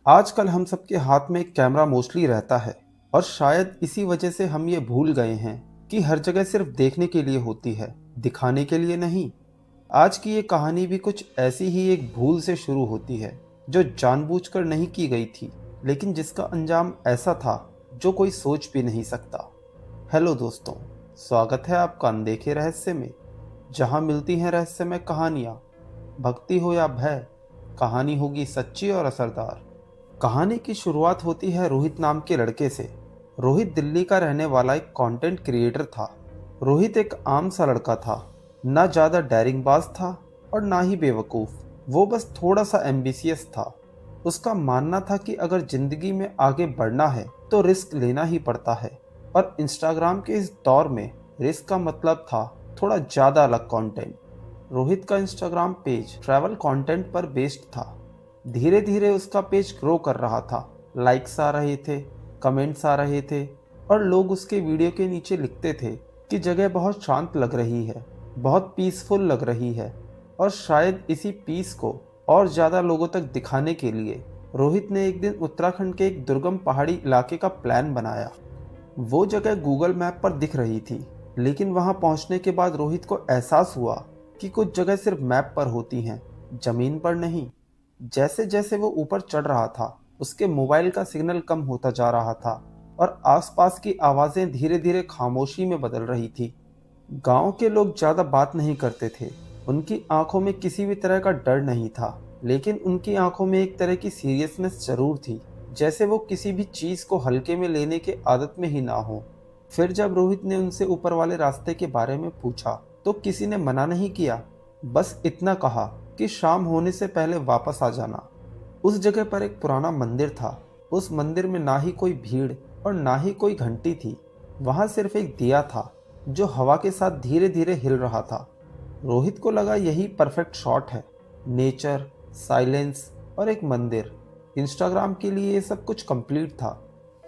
आजकल हम सबके हाथ में एक कैमरा मोस्टली रहता है और शायद इसी वजह से हम ये भूल गए हैं कि हर जगह सिर्फ देखने के लिए होती है, दिखाने के लिए नहीं। आज की ये कहानी भी कुछ ऐसी ही एक भूल से शुरू होती है जो जानबूझकर नहीं की गई थी, लेकिन जिसका अंजाम ऐसा था जो कोई सोच भी नहीं सकता। हेलो दोस्तों, स्वागत है आपका अनदेखे रहस्य में, जहाँ मिलती हैं रहस्यमय कहानियाँ। भक्ति हो या भय, कहानी होगी सच्ची और असरदार। कहानी की शुरुआत होती है रोहित नाम के लड़के से। रोहित दिल्ली का रहने वाला एक कंटेंट क्रिएटर था। रोहित एक आम सा लड़का था, ना ज़्यादा डेयरिंगबाज था और ना ही बेवकूफ़। वो बस थोड़ा सा एम्बिशियस था। उसका मानना था कि अगर ज़िंदगी में आगे बढ़ना है तो रिस्क लेना ही पड़ता है, और इंस्टाग्राम के इस दौर में रिस्क का मतलब था थोड़ा ज़्यादा अलग कंटेंट। रोहित का इंस्टाग्राम पेज ट्रैवल कंटेंट पर बेस्ड था। धीरे धीरे उसका पेज ग्रो कर रहा था। लाइक्स आ रहे थे, कमेंट्स आ रहे थे, और लोग उसके वीडियो के नीचे लिखते थे कि जगह बहुत शांत लग रही है, बहुत पीसफुल लग रही है। और शायद इसी पीस को और ज़्यादा लोगों तक दिखाने के लिए रोहित ने एक दिन उत्तराखंड के एक दुर्गम पहाड़ी इलाके का प्लान बनाया। वो जगह गूगल मैप पर दिख रही थी, लेकिन वहां पहुंचने के बाद रोहित को एहसास हुआ कि कुछ जगह सिर्फ मैप पर होती हैं, जमीन पर नहीं। जैसे जैसे वो ऊपर चढ़ रहा था, उसके मोबाइल का सिग्नल कम होता जा रहा था और आसपास की आवाजें धीरे धीरे खामोशी में बदल रही थी। गांव के लोग ज्यादा बात नहीं करते थे। उनकी आंखों में किसी भी तरह का डर नहीं था, लेकिन उनकी आंखों में एक तरह की सीरियसनेस जरूर थी, जैसे वो किसी भी चीज को हल्के में लेने के आदत में ही ना हो। फिर जब रोहित ने उनसे ऊपर वाले रास्ते के बारे में पूछा तो किसी ने मना नहीं किया। बस इतना कहा कि शाम होने से पहले वापस आ जाना। उस जगह पर एक पुराना मंदिर था। उस मंदिर में ना ही कोई भीड़ और ना ही कोई घंटी थी। वहां सिर्फ एक दिया था जो हवा के साथ धीरे धीरे हिल रहा था। रोहित को लगा यही परफेक्ट शॉट है। नेचर, साइलेंस और एक मंदिर। इंस्टाग्राम के लिए ये सब कुछ कंप्लीट था।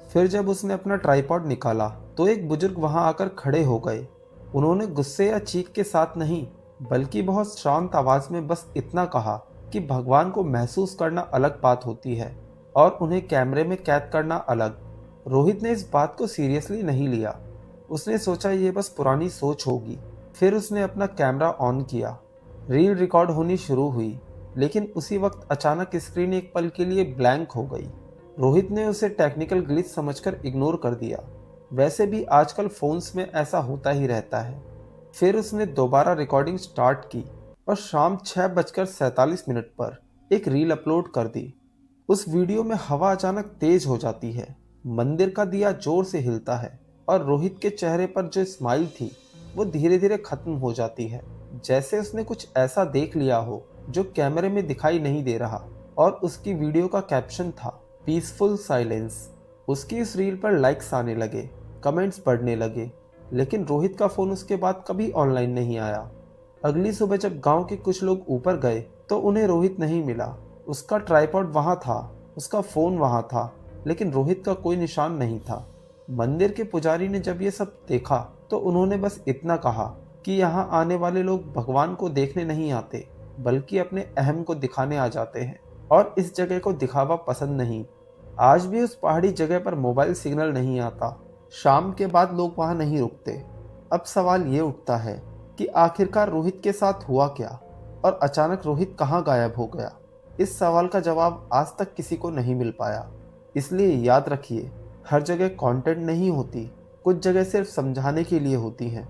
फिर जब उसने अपना ट्राइपॉड निकाला तो एक बुजुर्ग वहां आकर खड़े हो गए। उन्होंने गुस्से या चीख के साथ नहीं, बल्कि बहुत शांत आवाज में बस इतना कहा कि भगवान को महसूस करना अलग बात होती है और उन्हें कैमरे में कैद करना अलग। रोहित ने इस बात को सीरियसली नहीं लिया। उसने सोचा ये बस पुरानी सोच होगी। फिर उसने अपना कैमरा ऑन किया। रील रिकॉर्ड होनी शुरू हुई, लेकिन उसी वक्त अचानक स्क्रीन एक पल के लिए ब्लैंक हो गई। रोहित ने उसे टेक्निकल ग्लिच समझकर इग्नोर कर दिया। वैसे भी आजकल फोन्स में ऐसा होता ही रहता है। फिर उसने दोबारा रिकॉर्डिंग स्टार्ट की और शाम 6:47 पर एक रील अपलोड कर दी। उस वीडियो में हवा अचानक तेज हो जाती है, मंदिर का दिया जोर से हिलता है और रोहित के चेहरे पर जो स्माइल थी वो धीरे धीरे खत्म हो जाती है, जैसे उसने कुछ ऐसा देख लिया हो जो कैमरे में दिखाई नहीं दे रहा। और उसकी वीडियो का कैप्शन था पीसफुल साइलेंस। उसकी इस रील पर लाइक्स आने लगे, कमेंट्स बढ़ने लगे, लेकिन रोहित का फोन उसके बाद कभी ऑनलाइन नहीं आया। अगली सुबह जब गांव के कुछ लोग ऊपर गए तो उन्हें रोहित नहीं मिला। उसका ट्राइपॉड वहां था, उसका फोन वहां था, लेकिन रोहित का कोई निशान नहीं था। मंदिर के पुजारी ने जब ये सब देखा तो उन्होंने बस इतना कहा कि यहाँ आने वाले लोग भगवान को देखने नहीं आते, बल्कि अपने अहम को दिखाने आ जाते हैं, और इस जगह को दिखावा पसंद नहीं। आज भी उस पहाड़ी जगह पर मोबाइल सिग्नल नहीं आता। शाम के बाद लोग वहां नहीं रुकते। अब सवाल ये उठता है कि आखिरकार रोहित के साथ हुआ क्या, और अचानक रोहित कहाँ गायब हो गया। इस सवाल का जवाब आज तक किसी को नहीं मिल पाया। इसलिए याद रखिए, हर जगह कंटेंट नहीं होती, कुछ जगह सिर्फ समझाने के लिए होती हैं।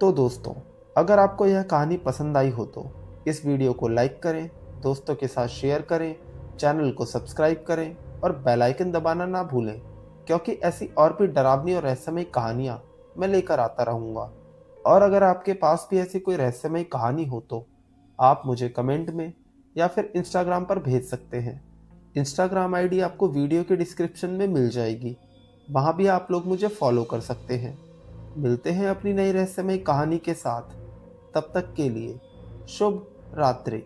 तो दोस्तों, अगर आपको यह कहानी पसंद आई हो तो इस वीडियो को लाइक करें, दोस्तों के साथ शेयर करें, चैनल को सब्सक्राइब करें और बेल आइकन दबाना ना भूलें, क्योंकि ऐसी और भी डरावनी और रहस्यमयी कहानियाँ मैं लेकर आता रहूँगा। और अगर आपके पास भी ऐसी कोई रहस्यमयी कहानी हो तो आप मुझे कमेंट में या फिर इंस्टाग्राम पर भेज सकते हैं। इंस्टाग्राम आईडी आपको वीडियो के डिस्क्रिप्शन में मिल जाएगी। वहाँ भी आप लोग मुझे फॉलो कर सकते हैं। मिलते हैं अपनी नई रहस्यमयी कहानी के साथ। तब तक के लिए शुभ रात्रि।